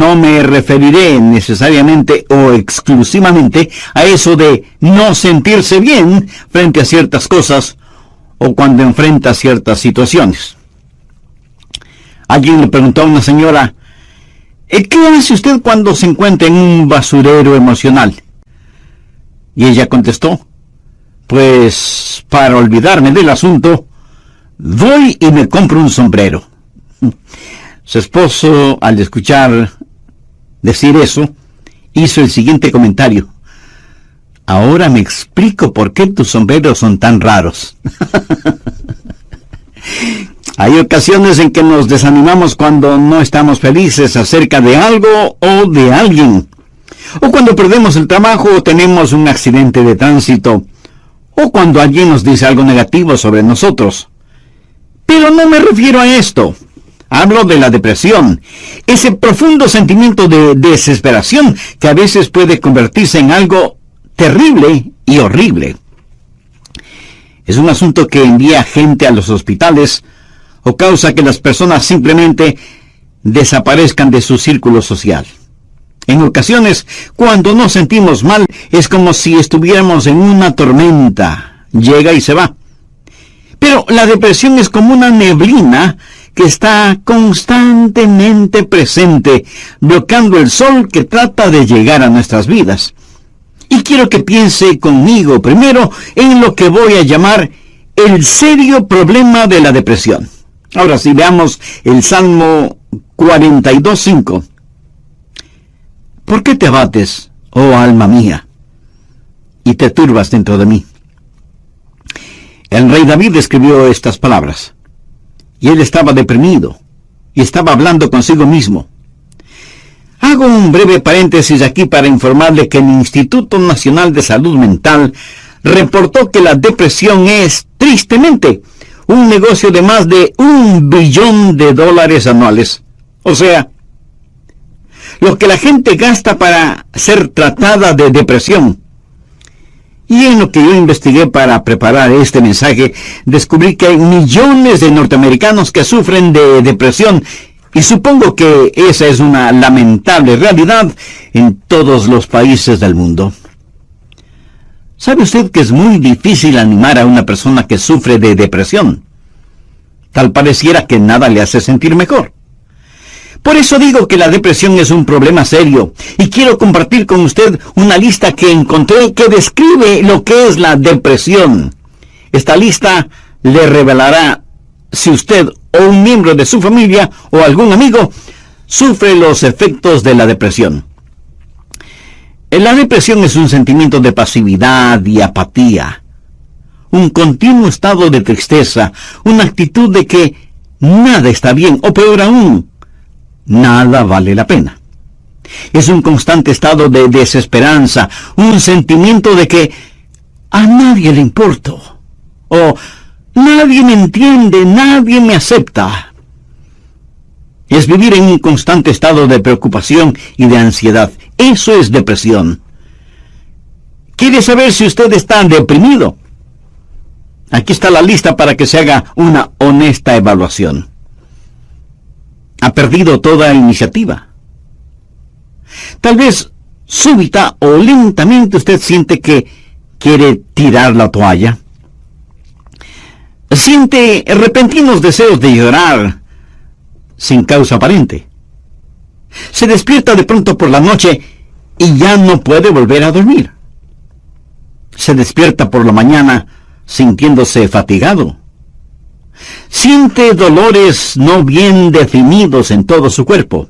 no me referiré necesariamente o exclusivamente a eso de no sentirse bien frente a ciertas cosas o cuando enfrenta ciertas situaciones. Alguien le preguntó a una señora, ¿qué hace usted cuando se encuentra en un basurero emocional? Y ella contestó, pues para olvidarme del asunto, voy y me compro un sombrero. Su esposo, al escuchar decir eso, hizo el siguiente comentario. Ahora me explico por qué tus sombreros son tan raros. Hay ocasiones en que nos desanimamos cuando no estamos felices acerca de algo o de alguien, o cuando perdemos el trabajo o tenemos un accidente de tránsito, o cuando alguien nos dice algo negativo sobre nosotros. Pero no me refiero a esto. Hablo de la depresión, ese profundo sentimiento de desesperación que a veces puede convertirse en algo terrible y horrible. Es un asunto que envía gente a los hospitales o causa que las personas simplemente desaparezcan de su círculo social. En ocasiones, cuando nos sentimos mal, es como si estuviéramos en una tormenta. Llega y se va. Pero la depresión es como una neblina que está constantemente presente, bloqueando el sol que trata de llegar a nuestras vidas. Y quiero que piense conmigo primero en lo que voy a llamar el serio problema de la depresión. Ahora sí, veamos el Salmo 42:5. ¿Por qué te abates, oh alma mía, y te turbas dentro de mí? El rey David escribió estas palabras, y él estaba deprimido, y estaba hablando consigo mismo. Hago un breve paréntesis aquí para informarle que el Instituto Nacional de Salud Mental reportó que la depresión es, tristemente, un negocio de más de $1 billón anuales. O sea, lo que la gente gasta para ser tratada de depresión. Y en lo que yo investigué para preparar este mensaje, descubrí que hay millones de norteamericanos que sufren de depresión, y supongo que esa es una lamentable realidad en todos los países del mundo. ¿Sabe usted que es muy difícil animar a una persona que sufre de depresión? Tal pareciera que nada le hace sentir mejor. Por eso digo que la depresión es un problema serio, y quiero compartir con usted una lista que encontré que describe lo que es la depresión. Esta lista le revelará si usted o un miembro de su familia o algún amigo sufre los efectos de la depresión. La depresión es un sentimiento de pasividad y apatía, un continuo estado de tristeza, una actitud de que nada está bien, o peor aún, nada vale la pena. Es un constante estado de desesperanza, un sentimiento de que a nadie le importo, o nadie me entiende, nadie me acepta. Es vivir en un constante estado de preocupación y de ansiedad. Eso es depresión. ¿Quiere saber si usted está deprimido? Aquí está la lista para que se haga una honesta evaluación. ¿Ha perdido toda iniciativa? Tal vez súbita o lentamente usted siente que quiere tirar la toalla. Siente repentinos deseos de llorar sin causa aparente. Se despierta de pronto por la noche y ya no puede volver a dormir. Se despierta por la mañana sintiéndose fatigado. Siente dolores no bien definidos en todo su cuerpo.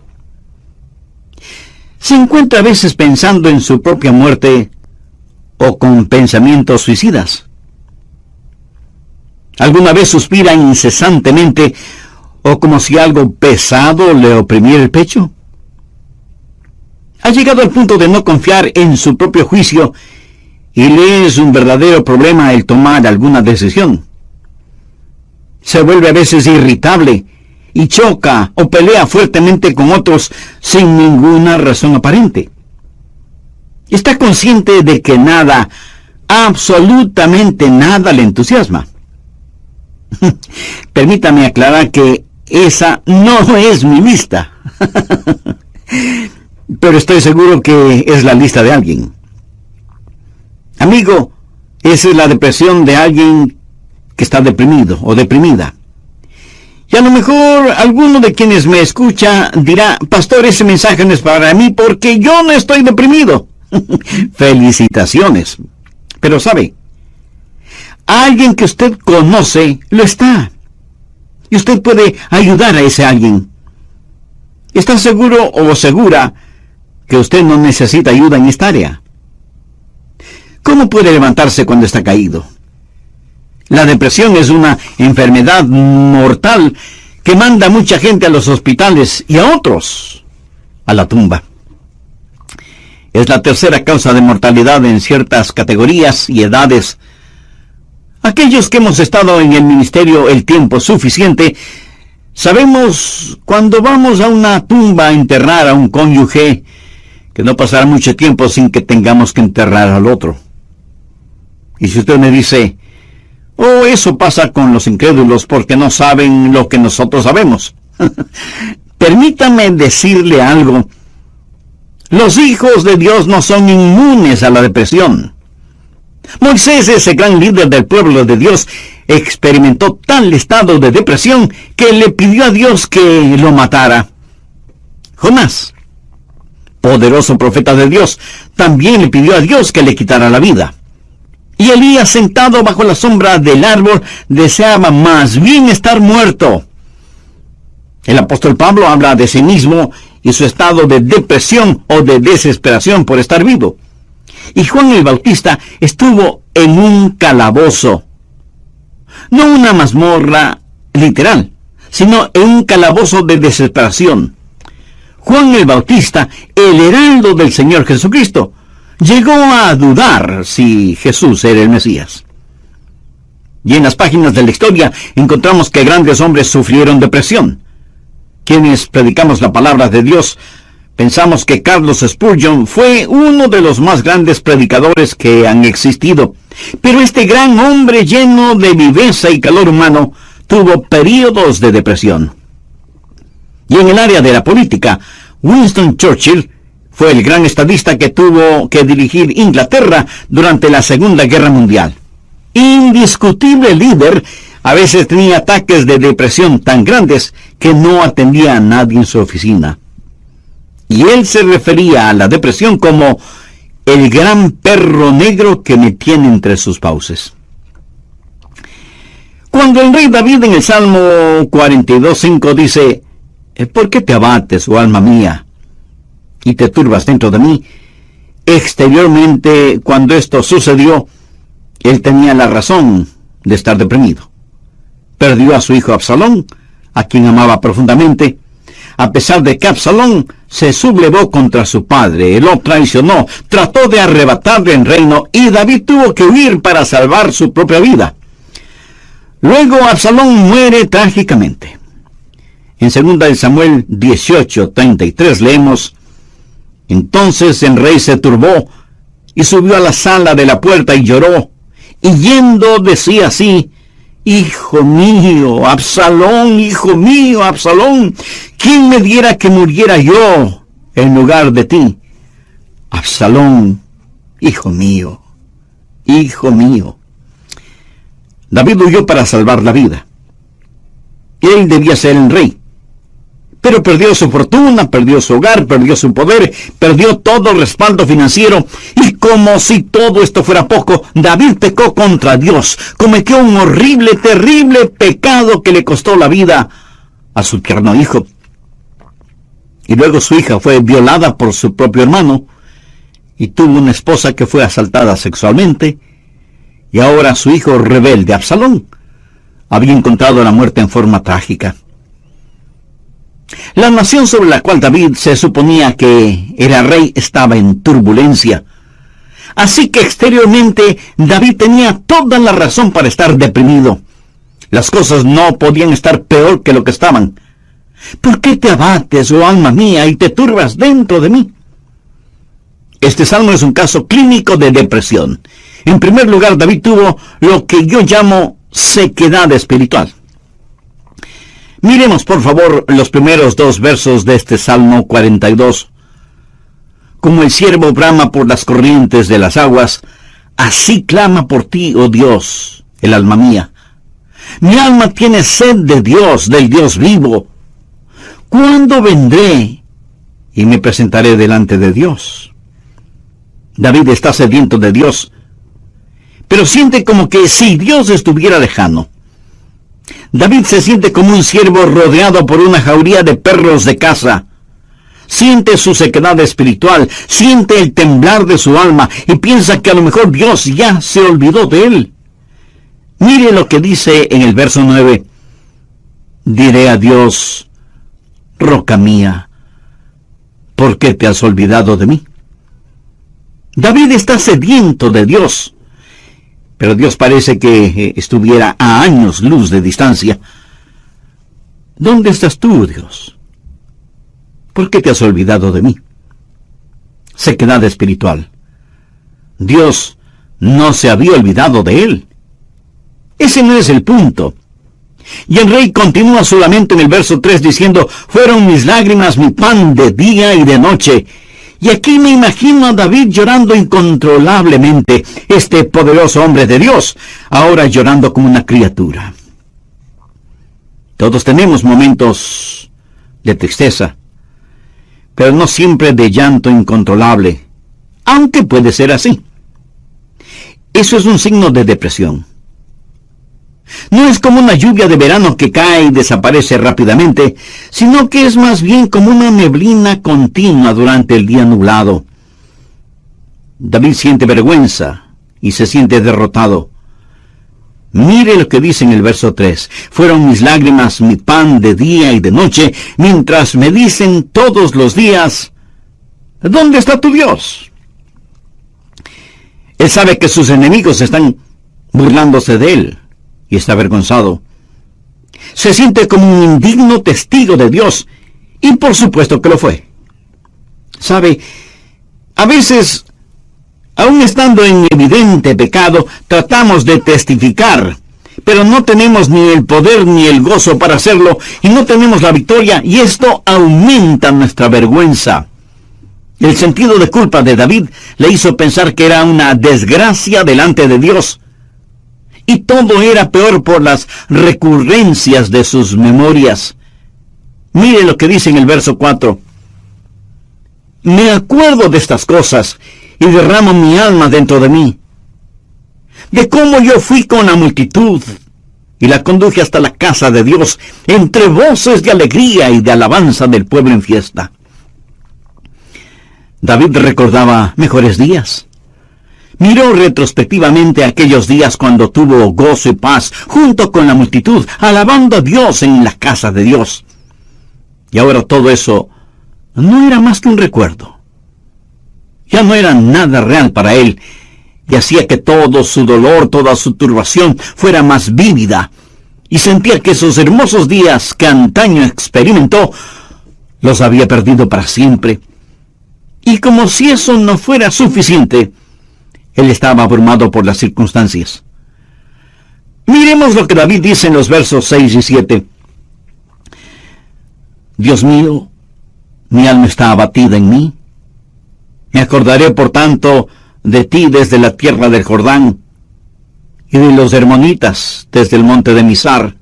Se encuentra a veces pensando en su propia muerte o con pensamientos suicidas. ¿Alguna vez suspira incesantemente o como si algo pesado le oprimiera el pecho? Ha llegado al punto de no confiar en su propio juicio y le es un verdadero problema el tomar alguna decisión. Se vuelve a veces irritable y choca o pelea fuertemente con otros sin ninguna razón aparente. Está consciente de que nada, absolutamente nada le entusiasma. Permítame aclarar que esa no es mi lista. pero estoy seguro que es la lista de alguien. Amigo, esa es la depresión de alguien que está deprimido o deprimida. Y a lo mejor alguno de quienes me escucha dirá, pastor, ese mensaje no es para mí porque yo no estoy deprimido. Felicitaciones. Pero sabe, alguien que usted conoce lo está. Y usted puede ayudar a ese alguien. ¿Está seguro o segura que usted no necesita ayuda en esta área? ¿Cómo puede levantarse cuando está caído? La depresión es una enfermedad mortal que manda a mucha gente a los hospitales y a otros a la tumba. Es la tercera causa de mortalidad en ciertas categorías y edades. Aquellos que hemos estado en el ministerio el tiempo suficiente, sabemos cuando vamos a una tumba a enterrar a un cónyuge, que no pasará mucho tiempo sin que tengamos que enterrar al otro. Y si usted me dice, oh, eso pasa con los incrédulos porque no saben lo que nosotros sabemos. Permítame decirle algo. Los hijos de Dios no son inmunes a la depresión. Moisés, ese gran líder del pueblo de Dios, experimentó tal estado de depresión que le pidió a Dios que lo matara. Jonás, poderoso profeta de Dios, también le pidió a Dios que le quitara la vida. Y Elías, sentado bajo la sombra del árbol, deseaba más bien estar muerto. El apóstol Pablo habla de sí mismo y su estado de depresión o de desesperación por estar vivo. Y Juan el Bautista estuvo en un calabozo. No una mazmorra literal, sino en un calabozo de desesperación. Juan el Bautista, el heraldo del Señor Jesucristo, llegó a dudar si Jesús era el Mesías. Y en las páginas de la historia encontramos que grandes hombres sufrieron depresión. Quienes predicamos la palabra de Dios, pensamos que Carlos Spurgeon fue uno de los más grandes predicadores que han existido. Pero este gran hombre lleno de viveza y calor humano tuvo períodos de depresión. Y en el área de la política, Winston Churchill fue el gran estadista que tuvo que dirigir Inglaterra durante la Segunda Guerra Mundial. Indiscutible líder, a veces tenía ataques de depresión tan grandes que no atendía a nadie en su oficina. Y él se refería a la depresión como el gran perro negro que me tiene entre sus fauces. Cuando el rey David en el Salmo 42:5 dice, ¿por qué te abates, oh alma mía, y te turbas dentro de mí? Exteriormente, cuando esto sucedió, él tenía la razón de estar deprimido. Perdió a su hijo Absalón, a quien amaba profundamente, a pesar de que Absalón se sublevó contra su padre, lo traicionó, trató de arrebatarle el reino, y David tuvo que huir para salvar su propia vida. Luego Absalón muere trágicamente. En 2 Samuel 18:33 leemos, entonces el rey se turbó y subió a la sala de la puerta y lloró, y yendo decía así, hijo mío, Absalón, ¿quién me diera que muriera yo en lugar de ti? Absalón, hijo mío. David huyó para salvar la vida. Él debía ser el rey. Pero perdió su fortuna, perdió su hogar, perdió su poder, perdió todo el respaldo financiero. Y como si todo esto fuera poco, David pecó contra Dios. Cometió un horrible, terrible pecado que le costó la vida a su tierno hijo. Y luego su hija fue violada por su propio hermano y tuvo una esposa que fue asaltada sexualmente. Y ahora su hijo rebelde, Absalón, había encontrado la muerte en forma trágica. La nación sobre la cual David se suponía que era rey estaba en turbulencia. Así que exteriormente David tenía toda la razón para estar deprimido. Las cosas no podían estar peor que lo que estaban. ¿Por qué te abates, oh alma mía, y te turbas dentro de mí? Este salmo es un caso clínico de depresión. En primer lugar, David tuvo lo que yo llamo sequedad espiritual. Miremos, por favor, los primeros 2 versos de este Salmo 42. Como el ciervo brama por las corrientes de las aguas, así clama por ti, oh Dios, el alma mía. Mi alma tiene sed de Dios, del Dios vivo. ¿Cuándo vendré y me presentaré delante de Dios? David está sediento de Dios, pero siente como que si Dios estuviera lejano. David se siente como un ciervo rodeado por una jauría de perros de caza. Siente su sequedad espiritual, siente el temblar de su alma y piensa que a lo mejor Dios ya se olvidó de él. Mire lo que dice en el verso 9. Diré a Dios, roca mía, ¿por qué te has olvidado de mí? David está sediento de Dios, pero Dios parece que estuviera a años luz de distancia. ¿Dónde estás tú, Dios? ¿Por qué te has olvidado de mí? Sequedad espiritual. Dios no se había olvidado de él. Ese no es el punto. Y el rey continúa su lamento en el verso 3 diciendo, fueron mis lágrimas mi pan de día y de noche. Y aquí me imagino a David llorando incontrolablemente, este poderoso hombre de Dios, ahora llorando como una criatura. Todos tenemos momentos de tristeza, pero no siempre de llanto incontrolable, aunque puede ser así. Eso es un signo de depresión. No es como una lluvia de verano que cae y desaparece rápidamente, sino que es más bien como una neblina continua durante el día nublado. David siente vergüenza y se siente derrotado. Mire lo que dice en el verso 3. Fueron mis lágrimas mi pan de día y de noche, mientras me dicen todos los días, ¿dónde está tu Dios? Él sabe que sus enemigos están burlándose de él y está avergonzado. Se siente como un indigno testigo de Dios, y por supuesto que lo fue. Sabe, a veces, aun estando en evidente pecado, tratamos de testificar, pero no tenemos ni el poder ni el gozo para hacerlo, y no tenemos la victoria, y esto aumenta nuestra vergüenza. El sentido de culpa de David le hizo pensar que era una desgracia delante de Dios, y todo era peor por las recurrencias de sus memorias. Mire lo que dice en el verso 4. Me acuerdo de estas cosas y derramo mi alma dentro de mí, de cómo yo fui con la multitud y la conduje hasta la casa de Dios, entre voces de alegría y de alabanza del pueblo en fiesta. David recordaba mejores días. Miró retrospectivamente aquellos días cuando tuvo gozo y paz junto con la multitud, alabando a Dios en la casa de Dios. Y ahora todo eso no era más que un recuerdo. Ya no era nada real para él, y hacía que todo su dolor, toda su turbación fuera más vívida, y sentía que esos hermosos días que antaño experimentó, los había perdido para siempre. Y como si eso no fuera suficiente, él estaba abrumado por las circunstancias. Miremos lo que David dice en los versos 6 y 7. Dios mío, mi alma está abatida en mí. Me acordaré, por tanto, de ti desde la tierra del Jordán, y de los hermonitas desde el monte de Mizar.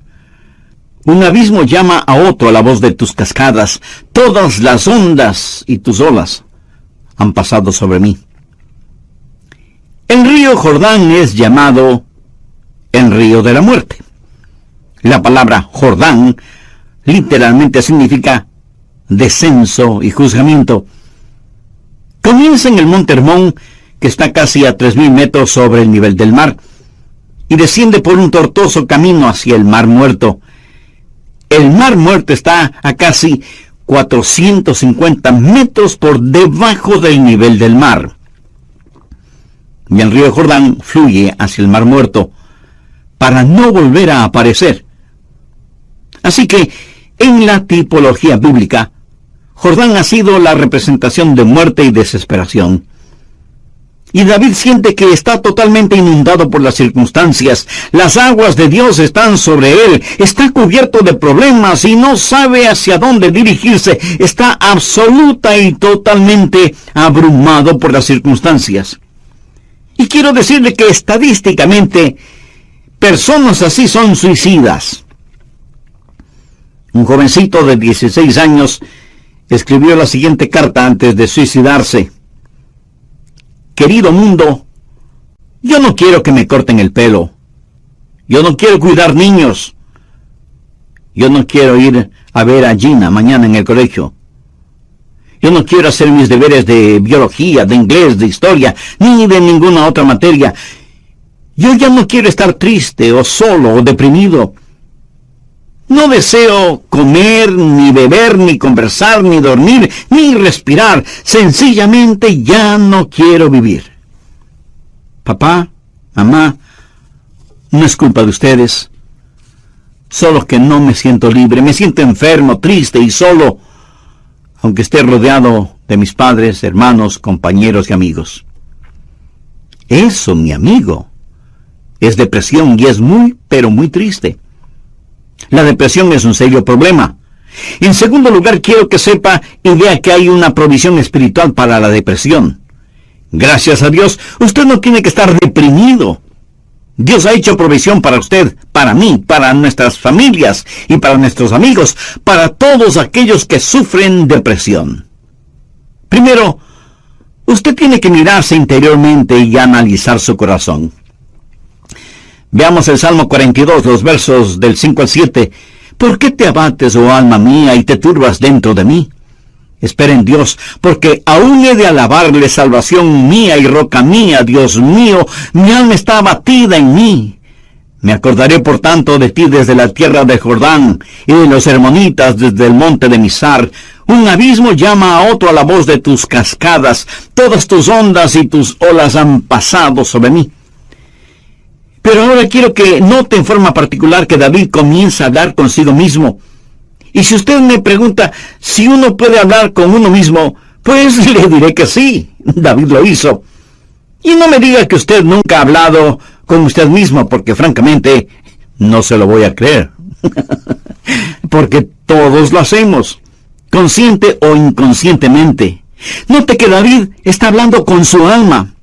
Un abismo llama a otro a la voz de tus cascadas. Todas las ondas y tus olas han pasado sobre mí. El río Jordán es llamado el río de la muerte. La palabra Jordán literalmente significa descenso y juzgamiento. Comienza en el monte Hermón, que está casi a 3.000 metros sobre el nivel del mar, y desciende por un tortuoso camino hacia el Mar Muerto. El Mar Muerto está a casi 450 metros por debajo del nivel del mar. Y el río Jordán fluye hacia el Mar Muerto para no volver a aparecer. Así que, en la tipología bíblica, Jordán ha sido la representación de muerte y desesperación. Y David siente que está totalmente inundado por las circunstancias. Las aguas de Dios están sobre él. Está cubierto de problemas y no sabe hacia dónde dirigirse. Está absoluta y totalmente abrumado por las circunstancias. Y quiero decirle que estadísticamente, personas así son suicidas. Un jovencito de 16 años escribió la siguiente carta antes de suicidarse. Querido mundo, yo no quiero que me corten el pelo. Yo no quiero cuidar niños. Yo no quiero ir a ver a Gina mañana en el colegio. Yo no quiero hacer mis deberes de biología, de inglés, de historia, ni de ninguna otra materia. Yo ya no quiero estar triste o solo o deprimido. No deseo comer, ni beber, ni conversar, ni dormir, ni respirar. Sencillamente ya no quiero vivir. Papá, mamá, no es culpa de ustedes. Solo que no me siento libre. Me siento enfermo, triste y solo, aunque esté rodeado de mis padres, hermanos, compañeros y amigos. Eso, mi amigo, es depresión y es muy, pero muy triste. La depresión es un serio problema. En segundo lugar, quiero que sepa y vea que hay una provisión espiritual para la depresión. Gracias a Dios, usted no tiene que estar deprimido. Dios ha hecho provisión para usted, para mí, para nuestras familias y para nuestros amigos, para todos aquellos que sufren depresión. Primero, usted tiene que mirarse interiormente y analizar su corazón. Veamos el Salmo 42, los versos del 5 al 7. ¿Por qué te abates, oh alma mía, y te turbas dentro de mí? Espera en Dios, porque aún he de alabarle, salvación mía y roca mía, Dios mío, mi alma está abatida en mí. Me acordaré por tanto de ti desde la tierra de Jordán, y de los hermonitas desde el monte de Mizar. Un abismo llama a otro a la voz de tus cascadas, todas tus ondas y tus olas han pasado sobre mí. Pero ahora quiero que note en forma particular que David comienza a hablar consigo mismo. Y si usted me pregunta si uno puede hablar con uno mismo, pues le diré que sí, David lo hizo. Y no me diga que usted nunca ha hablado con usted mismo, porque francamente no se lo voy a creer. Porque todos lo hacemos, consciente o inconscientemente. Note que David está hablando con su alma.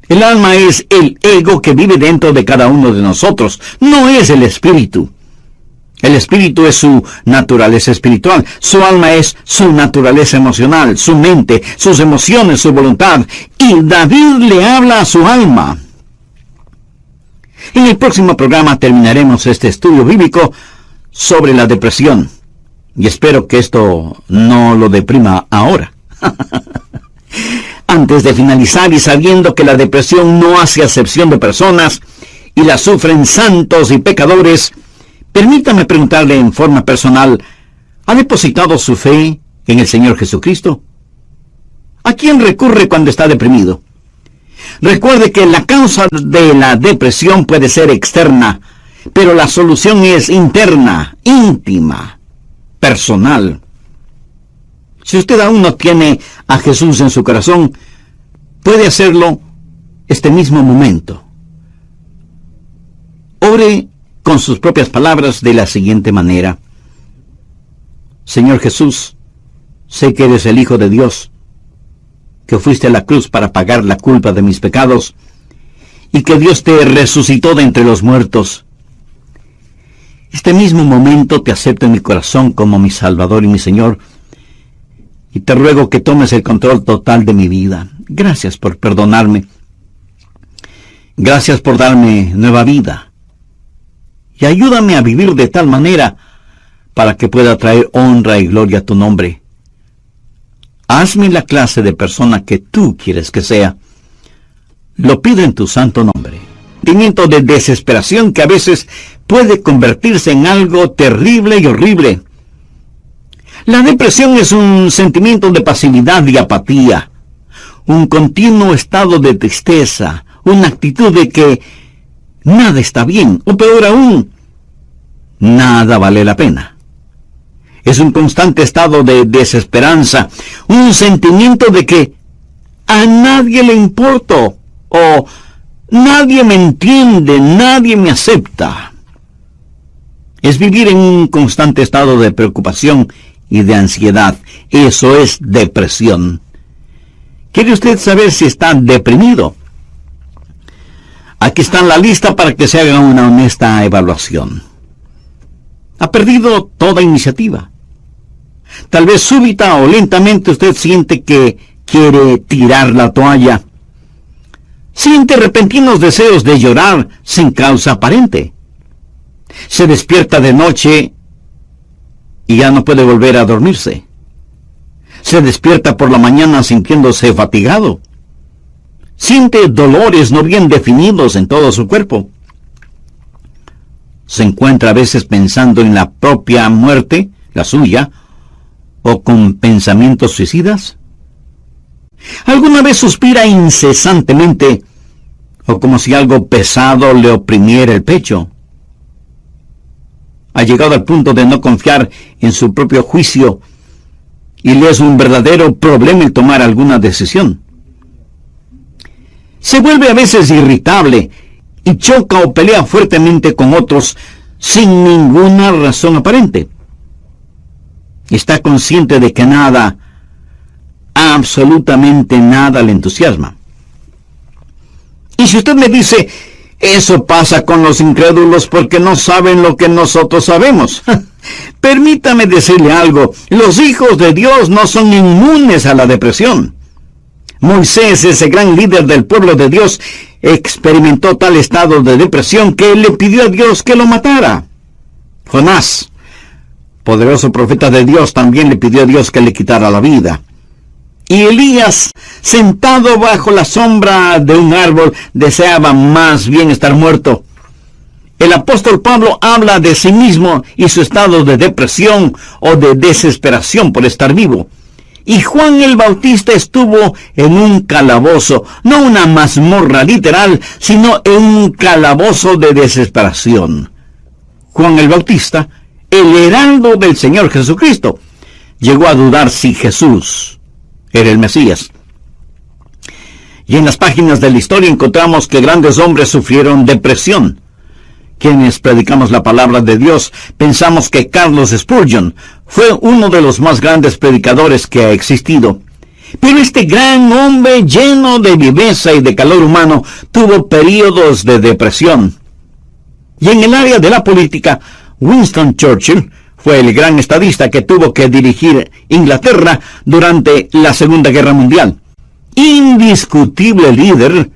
El alma es el ego que vive dentro de cada uno de nosotros, no es el espíritu. El espíritu es su naturaleza espiritual, su alma es su naturaleza emocional, su mente, sus emociones, su voluntad. Y David le habla a su alma. En el próximo programa terminaremos este estudio bíblico sobre la depresión. Y espero que esto no lo deprima ahora. Antes de finalizar y sabiendo que la depresión no hace acepción de personas y la sufren santos y pecadores, permítame preguntarle en forma personal, ¿ha depositado su fe en el Señor Jesucristo? ¿A quién recurre cuando está deprimido? Recuerde que la causa de la depresión puede ser externa, pero la solución es interna, íntima, personal. Si usted aún no tiene a Jesús en su corazón, puede hacerlo este mismo momento. Ore con sus propias palabras de la siguiente manera. Señor Jesús, sé que eres el Hijo de Dios, que fuiste a la cruz para pagar la culpa de mis pecados, y que Dios te resucitó de entre los muertos. Este mismo momento te acepto en mi corazón como mi Salvador y mi Señor, y te ruego que tomes el control total de mi vida. Gracias por perdonarme. Gracias por darme nueva vida. Y ayúdame a vivir de tal manera para que pueda traer honra y gloria a tu nombre. Hazme la clase de persona que tú quieres que sea. Lo pido en tu santo nombre. Sentimiento de desesperación que a veces puede convertirse en algo terrible y horrible. La depresión es un sentimiento de pasividad y apatía, un continuo estado de tristeza, una actitud de que nada está bien, o peor aún, nada vale la pena. Es un constante estado de desesperanza, un sentimiento de que a nadie le importo, o nadie me entiende, nadie me acepta. Es vivir en un constante estado de preocupación y de ansiedad. Eso es depresión. ¿Quiere usted saber si está deprimido? Aquí está en la lista para que se haga una honesta evaluación. Ha perdido toda iniciativa. Tal vez súbita o lentamente usted siente que quiere tirar la toalla. Siente repentinos deseos de llorar sin causa aparente. Se despierta de noche y ya no puede volver a dormirse. Se despierta por la mañana sintiéndose fatigado. Siente dolores no bien definidos en todo su cuerpo. Se encuentra a veces pensando en la propia muerte, la suya, o con pensamientos suicidas. ¿Alguna vez suspira incesantemente o como si algo pesado le oprimiera el pecho? Ha llegado al punto de no confiar en su propio juicio y le es un verdadero problema el tomar alguna decisión. Se vuelve a veces irritable y choca o pelea fuertemente con otros sin ninguna razón aparente. Está consciente de que nada, absolutamente nada le entusiasma. Y si usted me dice, eso pasa con los incrédulos porque no saben lo que nosotros sabemos. Permítame decirle algo, los hijos de Dios no son inmunes a la depresión. Moisés, ese gran líder del pueblo de Dios, experimentó tal estado de depresión que él le pidió a Dios que lo matara. Jonás, poderoso profeta de Dios, también le pidió a Dios que le quitara la vida. Y Elías, sentado bajo la sombra de un árbol, deseaba más bien estar muerto. El apóstol Pablo habla de sí mismo y su estado de depresión o de desesperación por estar vivo. Y Juan el Bautista estuvo en un calabozo, no una mazmorra literal, sino en un calabozo de desesperación. Juan el Bautista, el heraldo del Señor Jesucristo, llegó a dudar si Jesús era el Mesías. Y en las páginas de la historia encontramos que grandes hombres sufrieron depresión. Quienes predicamos la palabra de Dios pensamos que Carlos Spurgeon fue uno de los más grandes predicadores que ha existido. Pero este gran hombre lleno de viveza y de calor humano tuvo períodos de depresión. Y en el área de la política, Winston Churchill fue el gran estadista que tuvo que dirigir Inglaterra durante la Segunda Guerra Mundial. Indiscutible líder.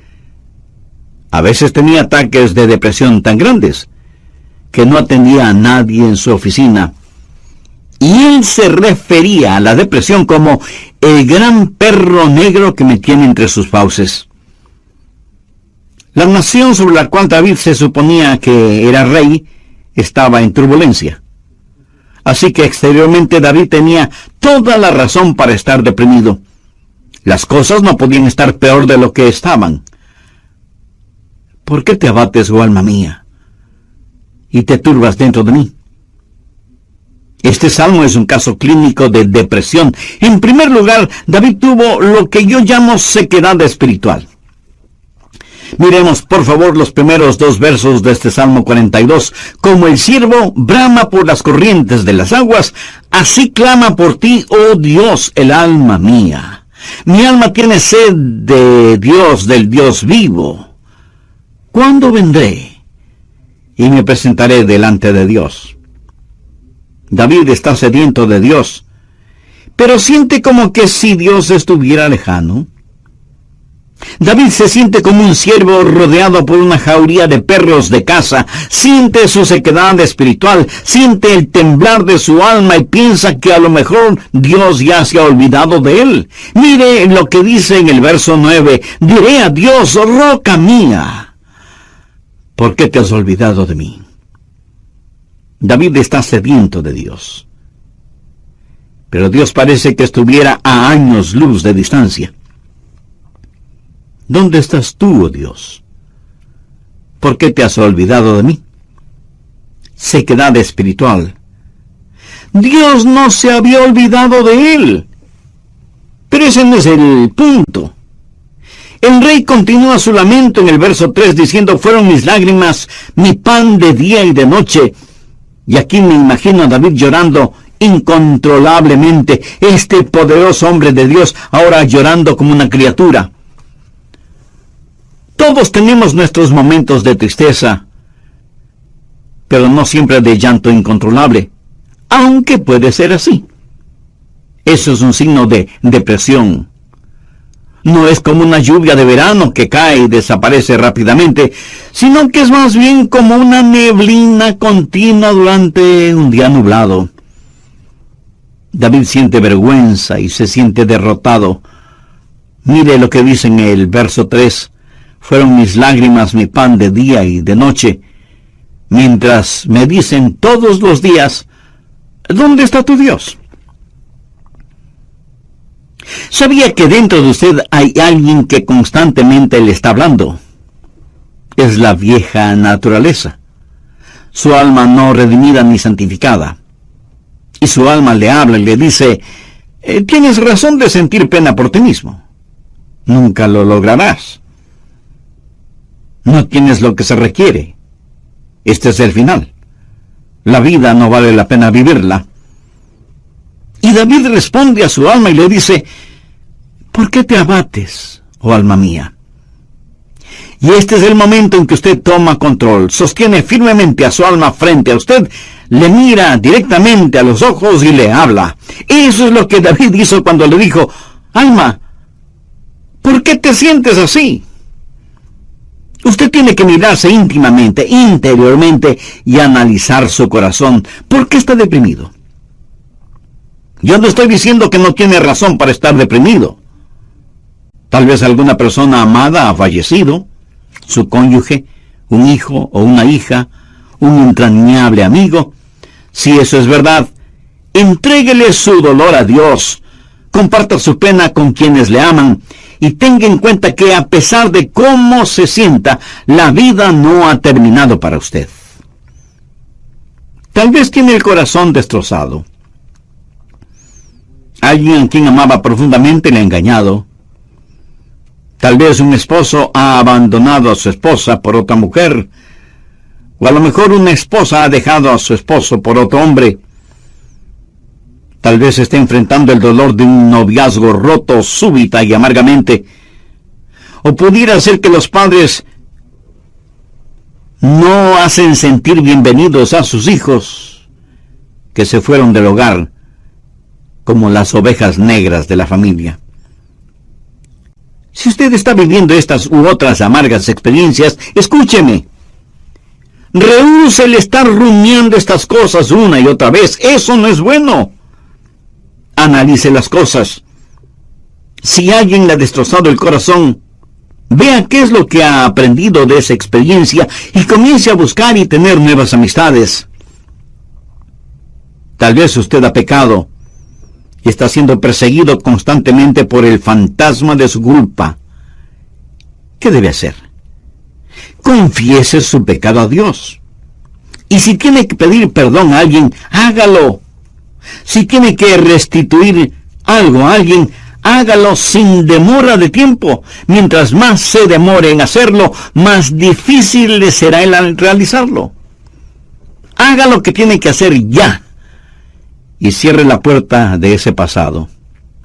A veces tenía ataques de depresión tan grandes que no atendía a nadie en su oficina. Y él se refería a la depresión como el gran perro negro que me tiene entre sus fauces. La nación sobre la cual David se suponía que era rey estaba en turbulencia. Así que exteriormente David tenía toda la razón para estar deprimido. Las cosas no podían estar peor de lo que estaban. ¿Por qué te abates, oh alma mía, y te turbas dentro de mí? Este salmo es un caso clínico de depresión. En primer lugar, David tuvo lo que yo llamo sequedad espiritual. Miremos, por favor, los primeros 2 versos de este Salmo 42. Como el ciervo brama por las corrientes de las aguas, así clama por ti, oh Dios, el alma mía. Mi alma tiene sed de Dios, del Dios vivo. ¿Cuándo vendré y me presentaré delante de Dios? David está sediento de Dios, pero siente como que si Dios estuviera lejano. David se siente como un ciervo rodeado por una jauría de perros de caza. Siente su sequedad espiritual, siente el temblar de su alma y piensa que a lo mejor Dios ya se ha olvidado de él. Mire lo que dice en el verso 9. Diré a Dios, roca mía, ¿por qué te has olvidado de mí? David está sediento de Dios. Pero Dios parece que estuviera a años luz de distancia. ¿Dónde estás tú, oh Dios? ¿Por qué te has olvidado de mí? Sequedad espiritual. Dios no se había olvidado de él. Pero ese no es el punto. El rey continúa su lamento en el verso 3 diciendo: fueron mis lágrimas mi pan de día y de noche. Y aquí me imagino a David llorando incontrolablemente, este poderoso hombre de Dios ahora llorando como una criatura. Todos tenemos nuestros momentos de tristeza, pero no siempre de llanto incontrolable, aunque puede ser así. Eso es un signo de depresión. No es como una lluvia de verano que cae y desaparece rápidamente, sino que es más bien como una neblina continua durante un día nublado. David siente vergüenza y se siente derrotado. Mire lo que dice en el verso 3. Fueron mis lágrimas mi pan de día y de noche, mientras me dicen todos los días: ¿dónde está tu Dios? ¿Sabía que dentro de usted hay alguien que constantemente le está hablando? Es la vieja naturaleza, su alma no redimida ni santificada. Y su alma le habla y le dice: tienes razón de sentir pena por ti mismo. Nunca lo lograrás. No tienes lo que se requiere. Este es el final. La vida no vale la pena vivirla. Y David responde a su alma y le dice: ¿por qué te abates, oh alma mía? Y este es el momento en que usted toma control, sostiene firmemente a su alma frente a usted, le mira directamente a los ojos y le habla. Eso es lo que David hizo cuando le dijo: alma, ¿por qué te sientes así? Usted tiene que mirarse íntimamente, interiormente, y analizar su corazón. ¿Por qué está deprimido? Yo no estoy diciendo que no tiene razón para estar deprimido. Tal vez alguna persona amada ha fallecido, su cónyuge, un hijo o una hija, un entrañable amigo. Si eso es verdad, entréguele su dolor a Dios, comparta su pena con quienes le aman, y tenga en cuenta que a pesar de cómo se sienta, la vida no ha terminado para usted. Tal vez tiene el corazón destrozado. Alguien a quien amaba profundamente le ha engañado. Tal vez un esposo ha abandonado a su esposa por otra mujer, o a lo mejor una esposa ha dejado a su esposo por otro hombre. Tal vez esté enfrentando el dolor de un noviazgo roto súbita y amargamente. O pudiera ser que los padres no hacen sentir bienvenidos a sus hijos que se fueron del hogar como las ovejas negras de la familia. Si usted está viviendo estas u otras amargas experiencias, escúcheme. Rehúse el estar rumiando estas cosas una y otra vez. Eso no es bueno. Analice las cosas. Si alguien le ha destrozado el corazón, vea qué es lo que ha aprendido de esa experiencia y comience a buscar y tener nuevas amistades. Tal vez usted ha pecado y está siendo perseguido constantemente por el fantasma de su culpa. ¿Qué debe hacer? Confiese su pecado a Dios. Y si tiene que pedir perdón a alguien, hágalo. Si tiene que restituir algo a alguien, hágalo sin demora de tiempo. Mientras más se demore en hacerlo, más difícil le será el realizarlo. Haga lo que tiene que hacer ya. Y cierre la puerta de ese pasado.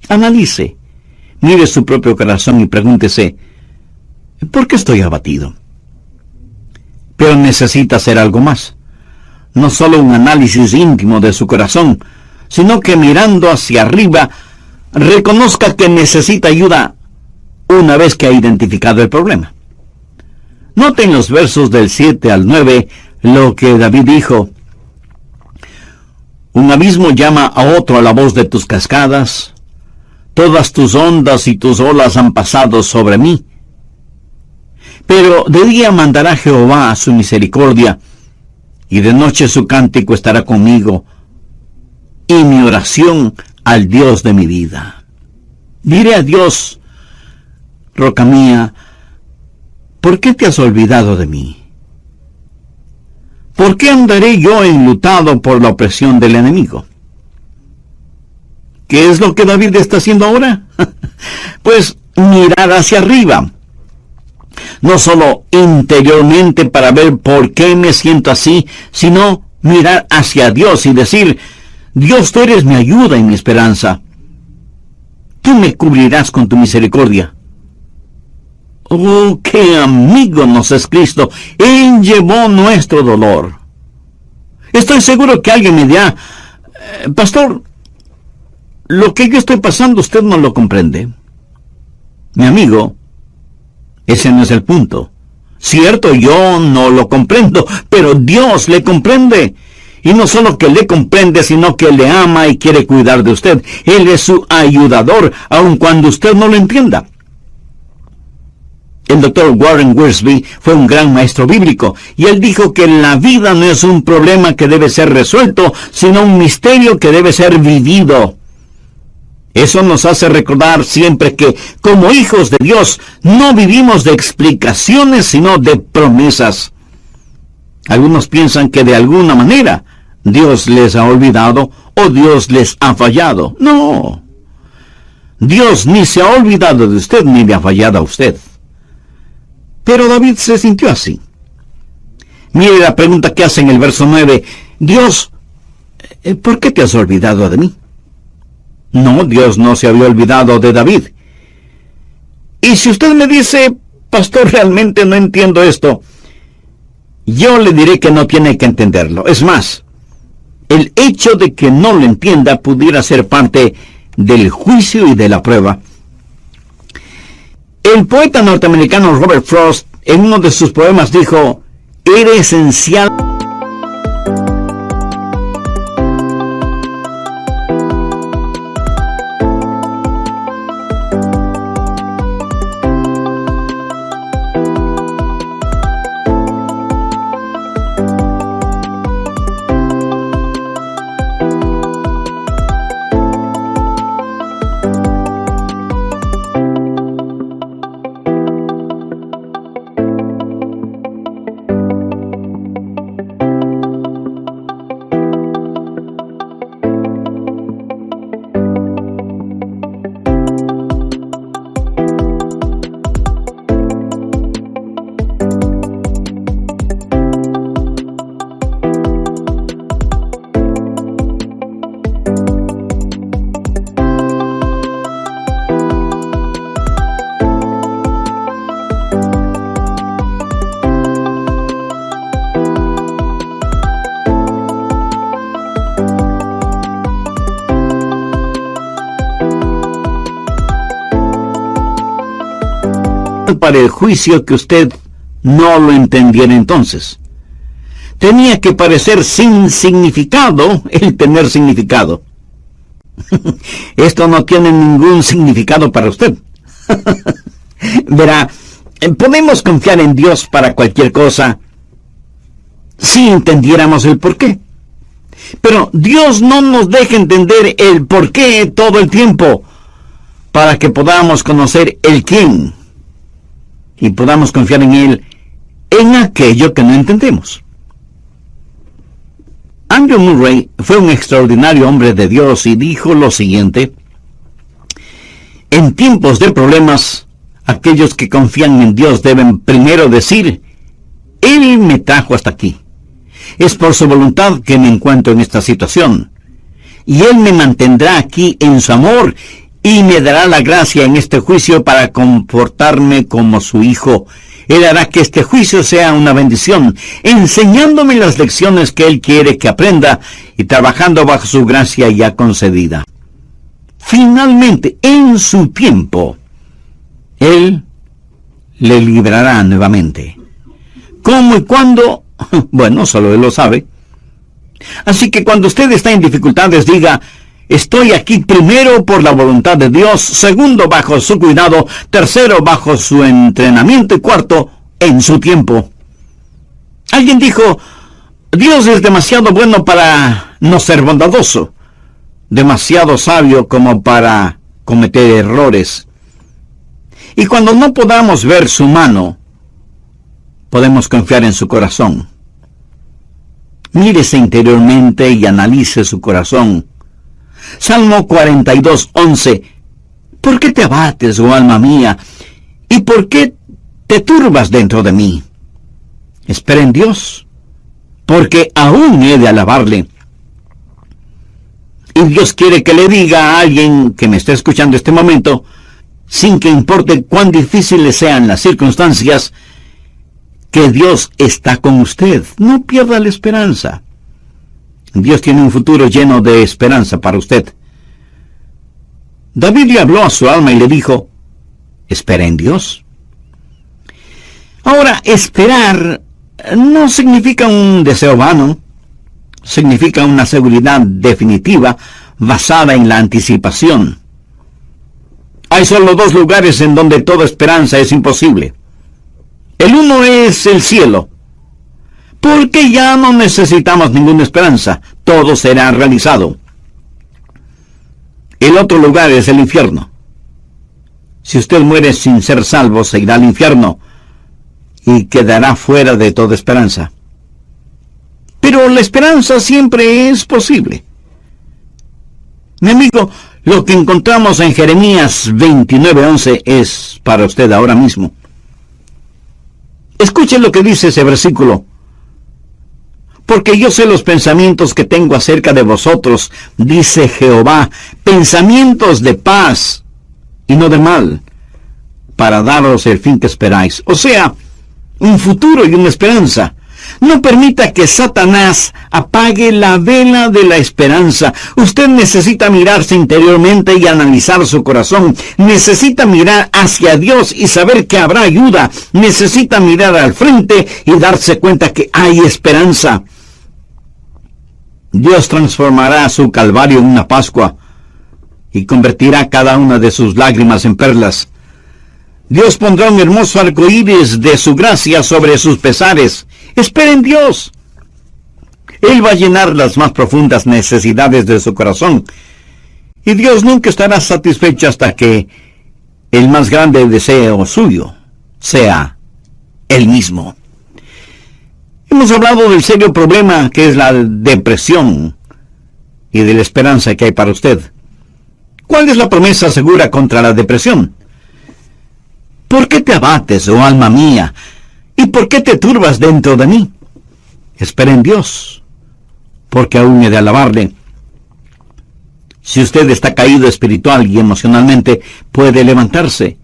Analice, mire su propio corazón y pregúntese: ¿por qué estoy abatido? Pero necesita hacer algo más. No solo un análisis íntimo de su corazón, sino que mirando hacia arriba, reconozca que necesita ayuda una vez que ha identificado el problema. Noten los versos del 7 al 9 lo que David dijo: un abismo llama a otro a la voz de tus cascadas, todas tus ondas y tus olas han pasado sobre mí. Pero de día mandará Jehová su misericordia, y de noche su cántico estará conmigo, y mi oración al Dios de mi vida. Diré a Dios: roca mía, ¿por qué te has olvidado de mí? ¿Por qué andaré yo enlutado por la opresión del enemigo? ¿Qué es lo que David está haciendo ahora? Pues mirar hacia arriba, no solo interiormente para ver por qué me siento así, sino mirar hacia Dios y decir: Dios, tú eres mi ayuda y mi esperanza. Tú me cubrirás con tu misericordia. Oh, qué amigo nos es Cristo. Él llevó nuestro dolor. Estoy seguro que alguien me dirá: pastor, lo que yo estoy pasando usted no lo comprende. Mi amigo, ese no es el punto. Cierto, yo no lo comprendo, pero Dios le comprende. Y no solo que le comprende, sino que le ama y quiere cuidar de usted. Él es su ayudador, aun cuando usted no lo entienda. El doctor Warren Wiersbe fue un gran maestro bíblico, y él dijo que la vida no es un problema que debe ser resuelto, sino un misterio que debe ser vivido. Eso nos hace recordar siempre que, como hijos de Dios, no vivimos de explicaciones, sino de promesas. Algunos piensan que de alguna manera Dios les ha olvidado o Dios les ha fallado. No. Dios ni se ha olvidado de usted ni le ha fallado a usted. Pero David se sintió así. Mire la pregunta que hace en el verso 9. Dios, ¿por qué te has olvidado de mí? No, Dios no se había olvidado de David. Y si usted me dice: pastor, realmente no entiendo esto, yo le diré que no tiene que entenderlo. Es más, el hecho de que no lo entienda pudiera ser parte del juicio y de la prueba. El poeta norteamericano Robert Frost, en uno de sus poemas, dijo: era esencial para el juicio que usted no lo entendiera entonces. Tenía que parecer sin significado el tener significado. Esto no tiene ningún significado para usted. Verá, podemos confiar en Dios para cualquier cosa si entendiéramos el porqué. Pero Dios no nos deja entender el porqué todo el tiempo para que podamos conocer el quién y podamos confiar en Él en aquello que no entendemos. Andrew Murray fue un extraordinario hombre de Dios y dijo lo siguiente: en tiempos de problemas, aquellos que confían en Dios deben primero decir: Él me trajo hasta aquí. Es por su voluntad que me encuentro en esta situación. Y Él me mantendrá aquí en su amor y me dará la gracia en este juicio para comportarme como su hijo. Él hará que este juicio sea una bendición, enseñándome las lecciones que Él quiere que aprenda y trabajando bajo su gracia ya concedida. Finalmente, en su tiempo, Él le librará nuevamente. ¿Cómo y cuándo? Bueno, solo Él lo sabe. Así que cuando usted está en dificultades, diga: estoy aquí primero por la voluntad de Dios, segundo bajo su cuidado, tercero bajo su entrenamiento y cuarto en su tiempo. Alguien dijo: Dios es demasiado bueno para no ser bondadoso, demasiado sabio como para cometer errores. Y cuando no podamos ver su mano, podemos confiar en su corazón. Mírese interiormente y analice su corazón. Salmo 42:11. ¿Por qué te abates, oh alma mía? ¿Y por qué te turbas dentro de mí? Espera en Dios, porque aún he de alabarle. Y Dios quiere que le diga a alguien que me esté escuchando este momento, sin que importe cuán difíciles sean las circunstancias, que Dios está con usted. No pierda la esperanza. Dios tiene un futuro lleno de esperanza para usted. David le habló a su alma y le dijo, espera en Dios. Ahora, esperar no significa un deseo vano, significa una seguridad definitiva basada en la anticipación. Hay solo dos lugares en donde toda esperanza es imposible. El uno es el cielo, porque ya no necesitamos ninguna esperanza, todo será realizado. El otro lugar es el infierno. Si usted muere sin ser salvo, se irá al infierno y quedará fuera de toda esperanza. Pero la esperanza siempre es posible. Mi amigo, lo que encontramos en Jeremías 29:11 es para usted ahora mismo. Escuche lo que dice ese versículo. Porque yo sé los pensamientos que tengo acerca de vosotros, dice Jehová, pensamientos de paz y no de mal, para daros el fin que esperáis. O sea, un futuro y una esperanza. No permita que Satanás apague la vela de la esperanza. Usted necesita mirarse interiormente y analizar su corazón. Necesita mirar hacia Dios y saber que habrá ayuda. Necesita mirar al frente y darse cuenta que hay esperanza. Dios transformará su calvario en una Pascua y convertirá cada una de sus lágrimas en perlas. Dios pondrá un hermoso arco iris de su gracia sobre sus pesares. Espera en Dios. Él va a llenar las más profundas necesidades de su corazón. Y Dios nunca estará satisfecho hasta que el más grande deseo suyo sea Él mismo. Hemos hablado del serio problema que es la depresión y de la esperanza que hay para usted. ¿Cuál es la promesa segura contra la depresión? ¿Por qué te abates, oh alma mía? ¿Y por qué te turbas dentro de mí? Espera en Dios, porque aún he de alabarle. Si usted está caído espiritual y emocionalmente, puede levantarse.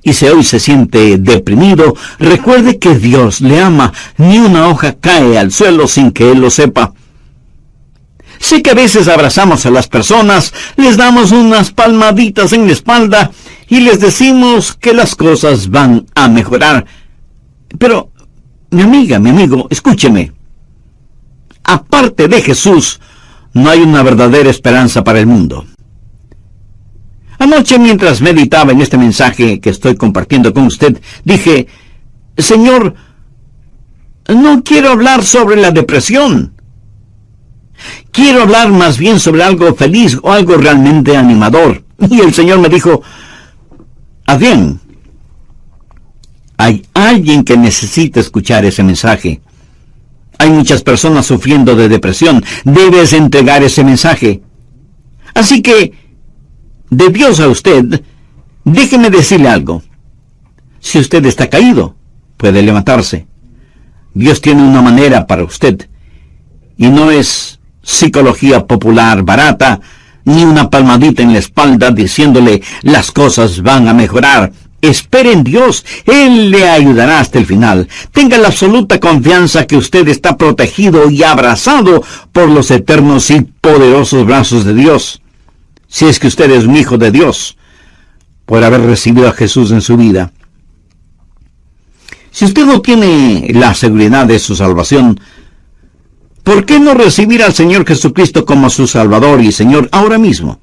Y si hoy se siente deprimido, recuerde que Dios le ama. Ni una hoja cae al suelo sin que Él lo sepa. Sé que a veces abrazamos a las personas, les damos unas palmaditas en la espalda y les decimos que las cosas van a mejorar. Pero, mi amiga, mi amigo, escúcheme. Aparte de Jesús, no hay una verdadera esperanza para el mundo. Anoche, mientras meditaba en este mensaje que estoy compartiendo con usted, dije, Señor, no quiero hablar sobre la depresión. Quiero hablar más bien sobre algo feliz o algo realmente animador. Y el Señor me dijo, Adrián, hay alguien que necesita escuchar ese mensaje. Hay muchas personas sufriendo de depresión. Debes entregar ese mensaje. Así que, de Dios a usted, Déjeme decirle algo. Si usted está caído, puede levantarse. Dios tiene una manera para usted. Y no es psicología popular barata, ni una palmadita en la espalda diciéndole las cosas van a mejorar. Espere en Dios, Él le ayudará hasta el final. Tenga la absoluta confianza que usted está protegido y abrazado por los eternos y poderosos brazos de Dios. Si es que usted es un hijo de Dios, por haber recibido a Jesús en su vida. Si usted no tiene la seguridad de su salvación, ¿por qué no recibir al Señor Jesucristo como su Salvador y Señor ahora mismo?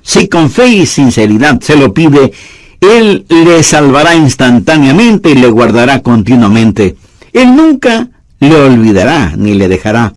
Si con fe y sinceridad se lo pide, Él le salvará instantáneamente y le guardará continuamente. Él nunca le olvidará ni le dejará.